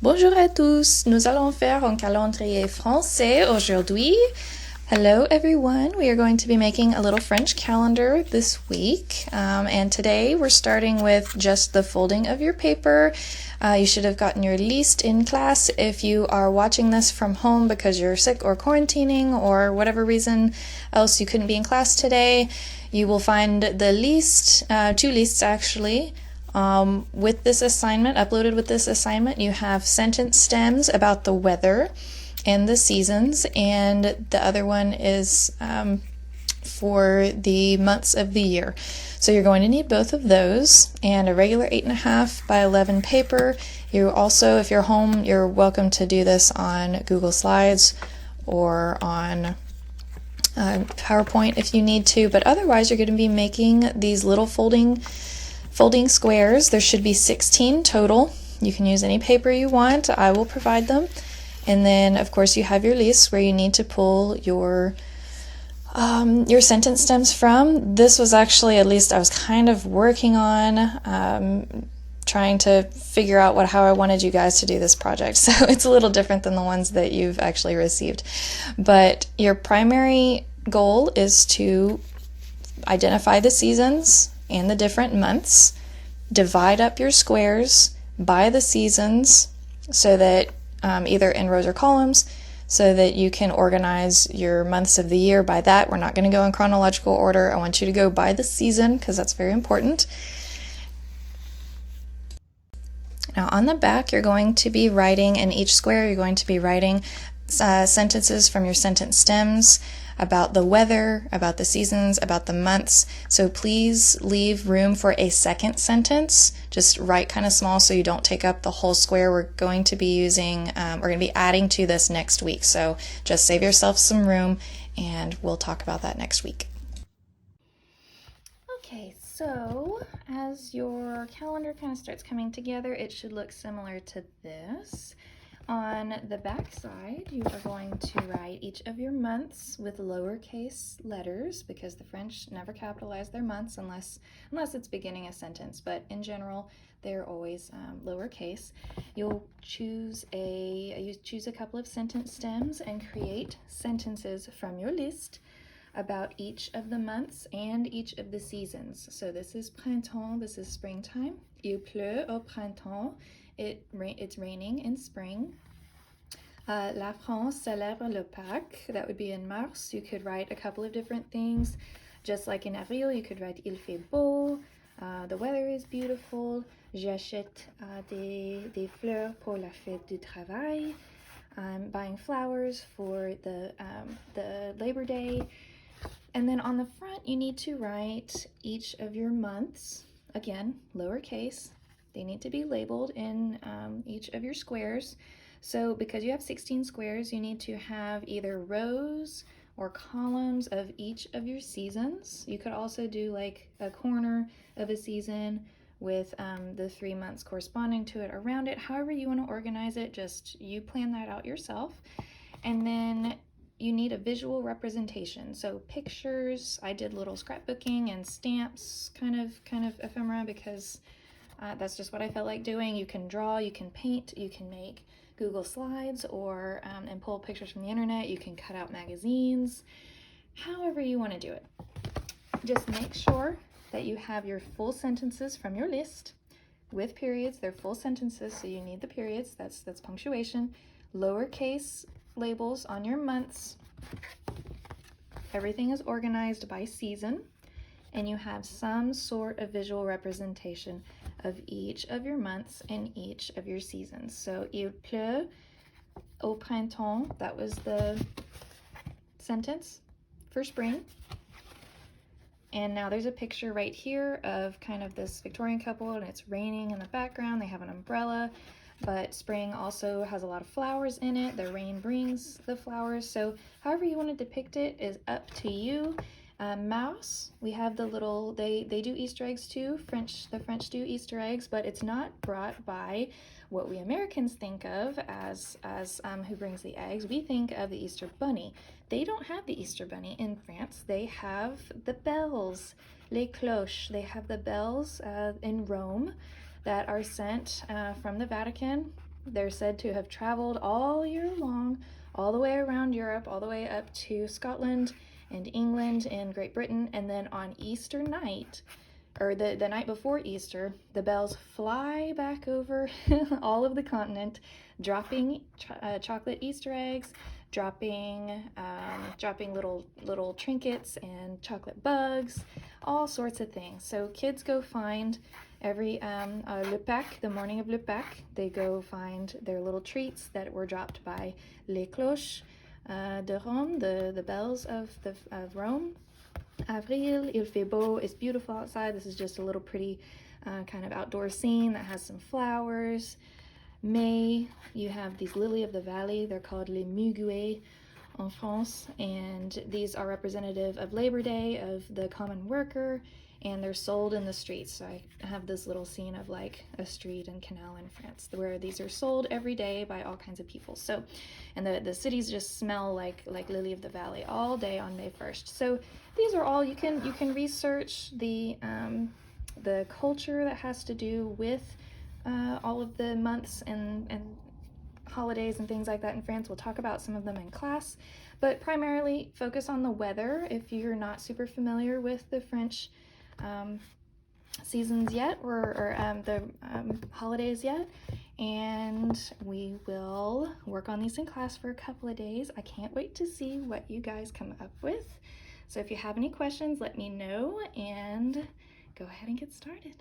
Bonjour à tous. Nous allons faire un calendrier français aujourd'hui. Hello everyone. We are going to be making a little French calendar this week. And today we're starting with just the folding of your paper. You should have gotten your liste in class. If you are watching this from home because you're sick or quarantining or whatever reason else you couldn't be in class today, you will find the liste, two listes actually. With this assignment, uploaded with this assignment, you have sentence stems about the weather and the seasons, and the other one is for the months of the year. So you're going to need both of those and a regular 8.5 by 11 paper. You also, if you're home, you're welcome to do this on Google Slides or on PowerPoint if you need to, but otherwise you're going to be making these little folding squares. There should be 16 total. You can use any paper you want. I will provide them. And then, of course, you have your list where you need to pull your sentence stems from. This was actually, at least I was kind of working on trying to figure out how I wanted you guys to do this project. So it's a little different than the ones that you've actually received. But your primary goal is to identify the seasons and the different months, divide up your squares by the seasons so that either in rows or columns, so that you can organize your months of the year by that. We're not going to go in chronological order. I want you to go by the season because that's very important. Now on the back, you're going to be writing, in each square, you're going to be writing sentences from your sentence stems about the weather, about the seasons, about the months. So please leave room for a second sentence. Just write kind of small so you don't take up the whole square. We're going to be adding to this next week. So just save yourself some room and we'll talk about that next week. Okay, so as your calendar kind of starts coming together, it should look similar to this. On the back side, you are going to write each of your months with lowercase letters because the French never capitalize their months unless it's beginning a sentence, but in general, they're always lowercase. You'll choose a couple of sentence stems and create sentences from your list about each of the months and each of the seasons. So this is printemps, this is springtime. Il pleut au printemps. It's raining in spring. La France célèbre le Pâques. That would be in mars. You could write a couple of different things. Just like in avril, you could write il fait beau. The weather is beautiful. J'achète des fleurs pour la fête du travail. I'm buying flowers for the Labor Day. And then on the front, you need to write each of your months. Again, lowercase. They need to be labeled in each of your squares. So because you have 16 squares, you need to have either rows or columns of each of your seasons. You could also do like a corner of a season with the 3 months corresponding to it around it. However you want to organize it, just you plan that out yourself. And then you need a visual representation. So pictures, I did little scrapbooking and stamps, kind of ephemera, because that's just what I felt like doing. You can draw, you can paint, you can make Google Slides or and pull pictures from the internet. You can cut out magazines, however you want to do it. Just make sure that you have your full sentences from your list with periods. They're full sentences, so you need the periods. That's punctuation. Lowercase labels on your months. Everything is organized by season, and you have some sort of visual representation of each of your months and each of your seasons. So, il pleut au printemps, that was the sentence for spring. And now there's a picture right here of kind of this Victorian couple, and it's raining in the background. They have an umbrella, but spring also has a lot of flowers in it. The rain brings the flowers. So however you want to depict it is up to you. Mouse, we have the little, they do Easter eggs too. The French do Easter eggs, but it's not brought by what we Americans think of as who brings the eggs. We think of the Easter bunny. They don't have the Easter bunny in France. They have the bells, les cloches. They have the bells in Rome that are sent from the Vatican They're said to have traveled all year long, all the way around Europe, all the way up to Scotland and England and Great Britain. And then on Easter night, or the night before Easter, the bells fly back over all of the continent, dropping chocolate Easter eggs, dropping little trinkets and chocolate bugs, all sorts of things. So kids go find every Le Pâques, the morning of Le Pâques, they go find their little treats that were dropped by les cloches de Rome, the bells of Rome. Avril, il fait beau, it's beautiful outside. This is just a little pretty kind of outdoor scene that has some flowers. May, you have these lily of the valley. They're called les muguets en France, and these are representative of Labor Day, of the common worker, and they're sold in the streets. So I have this little scene of like a street and canal in France where these are sold every day by all kinds of people. So, and the cities just smell like lily of the valley all day on May 1st. So these are all, you can research the culture that has to do with all of the months and holidays and things like that in France. We'll talk about some of them in class, but primarily focus on the weather if you're not super familiar with the French seasons yet, or the holidays yet. And we will work on these in class for a couple of days. I can't wait to see what you guys come up with. So if you have any questions, let me know, and go ahead and get started.